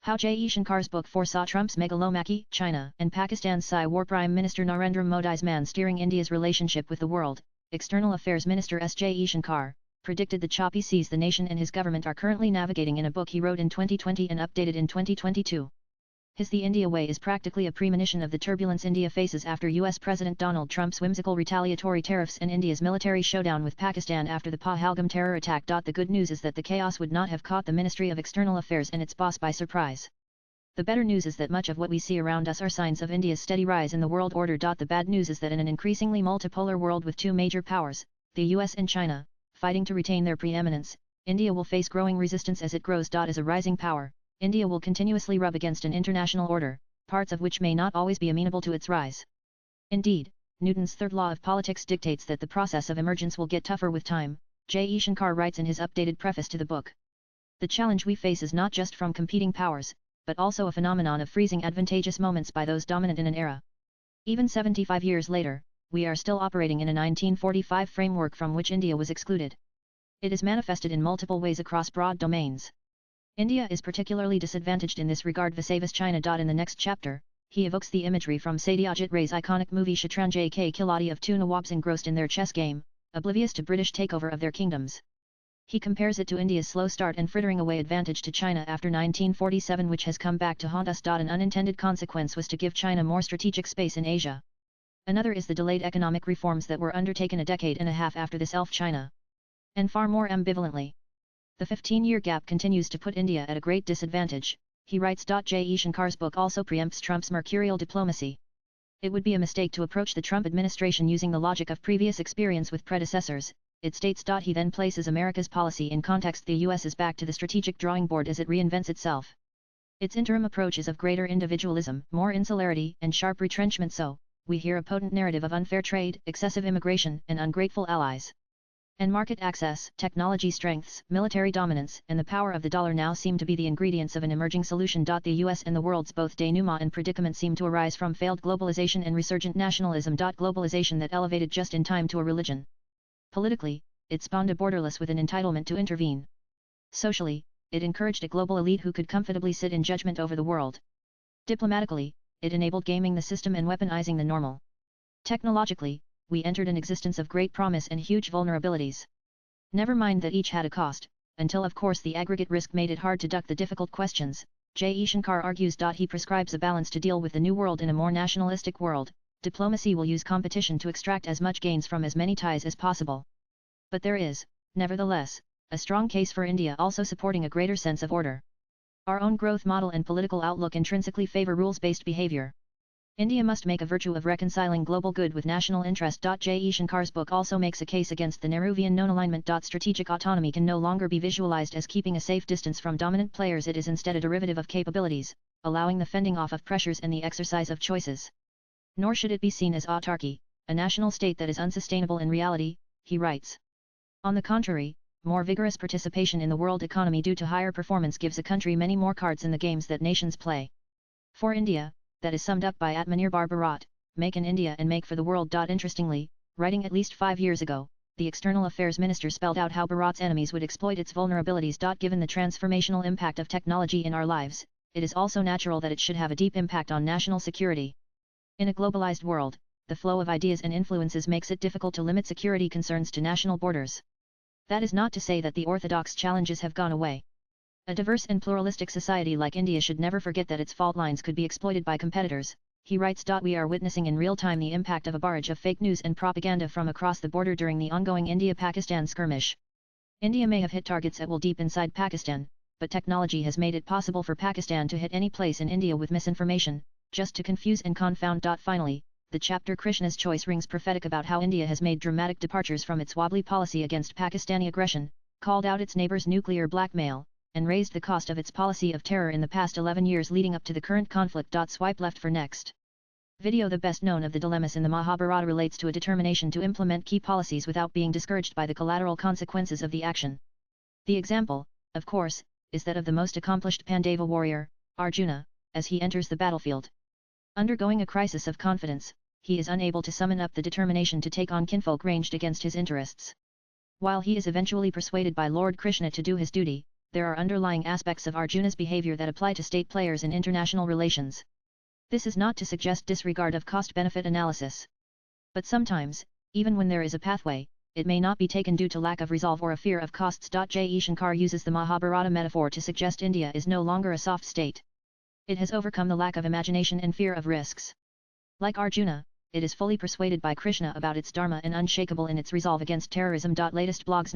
How Jaishankars' book foresaw Trump's Megalomacy, China and Pakistan's Psy War. Prime Minister Narendra Modi's man steering India's relationship with the world, External Affairs Minister S. Jaishankar, predicted the choppy seas the nation and his government are currently navigating in a book he wrote in 2020 and updated in 2022. His The India Way is practically a premonition of the turbulence India faces after US President Donald Trump's whimsical retaliatory tariffs and India's military showdown with Pakistan after the Pahalgam terror attack. The good news is that the chaos would not have caught the Ministry of External Affairs and its boss by surprise. The better news is that much of what we see around us are signs of India's steady rise in the world order. The bad news is that in an increasingly multipolar world with two major powers, the US and China, fighting to retain their preeminence, India will face growing resistance as it grows. As a rising power, India will continuously rub against an international order, parts of which may not always be amenable to its rise. Indeed, Newton's third law of politics dictates that the process of emergence will get tougher with time, Jaishankar writes in his updated preface to the book. The challenge we face is not just from competing powers, but also a phenomenon of freezing advantageous moments by those dominant in an era. Even 75 years later, we are still operating in a 1945 framework from which India was excluded. It is manifested in multiple ways across broad domains. India is particularly disadvantaged in this regard vis-a-vis China. In the next chapter, he evokes the imagery from Satyajit Ray's iconic movie Shatranj Ke Khiladi of two Nawabs engrossed in their chess game, oblivious to British takeover of their kingdoms. He compares it to India's slow start and frittering away advantage to China after 1947, which has come back to haunt us. An unintended consequence was to give China more strategic space in Asia. Another is the delayed economic reforms that were undertaken a decade and a half after this elf China. And far more ambivalently, the 15-year gap continues to put India at a great disadvantage, he writes. Jaishankar's book also preempts Trump's mercurial diplomacy. It would be a mistake to approach the Trump administration using the logic of previous experience with predecessors, it states. He then places America's policy in context. The US is back to the strategic drawing board as it reinvents itself. Its interim approach is of greater individualism, more insularity, and sharp retrenchment. So, we hear a potent narrative of unfair trade, excessive immigration, and ungrateful allies. And market access, technology strengths, military dominance, and the power of the dollar now seem to be the ingredients of an emerging solution. The US and the world's both denouement and predicament seem to arise from failed globalization and resurgent nationalism. Globalization that elevated just in time to a religion. Politically, it spawned a borderless with an entitlement to intervene. Socially, it encouraged a global elite who could comfortably sit in judgment over the world. Diplomatically, it enabled gaming the system and weaponizing the normal. Technologically, we entered an existence of great promise and huge vulnerabilities. Never mind that each had a cost, until of course the aggregate risk made it hard to duck the difficult questions, Jaishankar argues. He prescribes a balance to deal with the new world. In a more nationalistic world, diplomacy will use competition to extract as much gains from as many ties as possible. But there is, nevertheless, a strong case for India also supporting a greater sense of order. Our own growth model and political outlook intrinsically favor rules-based behavior. India must make a virtue of reconciling global good with national interest. Jaishankar's book also makes a case against the Nehruvian non-alignment. Strategic autonomy can no longer be visualized as keeping a safe distance from dominant players. It is instead a derivative of capabilities, allowing the fending off of pressures and the exercise of choices. Nor should it be seen as autarky, a national state that is unsustainable in reality, he writes. On the contrary, more vigorous participation in the world economy due to higher performance gives a country many more cards in the games that nations play. For India, that is summed up by Atmanirbhar Bharat, make in India and make for the world. Interestingly, writing at least 5 years ago, the External Affairs Minister spelled out how Bharat's enemies would exploit its vulnerabilities. Given the transformational impact of technology in our lives, it is also natural that it should have a deep impact on national security. In a globalized world, the flow of ideas and influences makes it difficult to limit security concerns to national borders. That is not to say that the orthodox challenges have gone away. A diverse and pluralistic society like India should never forget that its fault lines could be exploited by competitors, he writes. We are witnessing in real time the impact of a barrage of fake news and propaganda from across the border during the ongoing India-Pakistan skirmish. India may have hit targets at will deep inside Pakistan, but technology has made it possible for Pakistan to hit any place in India with misinformation, just to confuse and confound. Finally, the chapter Krishna's Choice rings prophetic about how India has made dramatic departures from its wobbly policy against Pakistani aggression, called out its neighbors' nuclear blackmail, and raised the cost of its policy of terror in the past 11 years leading up to the current conflict. Swipe left for next. Video. The best known of the dilemmas in the Mahabharata relates to a determination to implement key policies without being discouraged by the collateral consequences of the action. The example, of course, is that of the most accomplished Pandava warrior, Arjuna, as he enters the battlefield. Undergoing a crisis of confidence, he is unable to summon up the determination to take on kinfolk ranged against his interests. While he is eventually persuaded by Lord Krishna to do his duty, there are underlying aspects of Arjuna's behavior that apply to state players in international relations. This is not to suggest disregard of cost-benefit analysis. But sometimes, even when there is a pathway, it may not be taken due to lack of resolve or a fear of costs. Jaishankars uses the Mahabharata metaphor to suggest India is no longer a soft state. It has overcome the lack of imagination and fear of risks. Like Arjuna, it is fully persuaded by Krishna about its dharma and unshakable in its resolve against terrorism. Latest blogs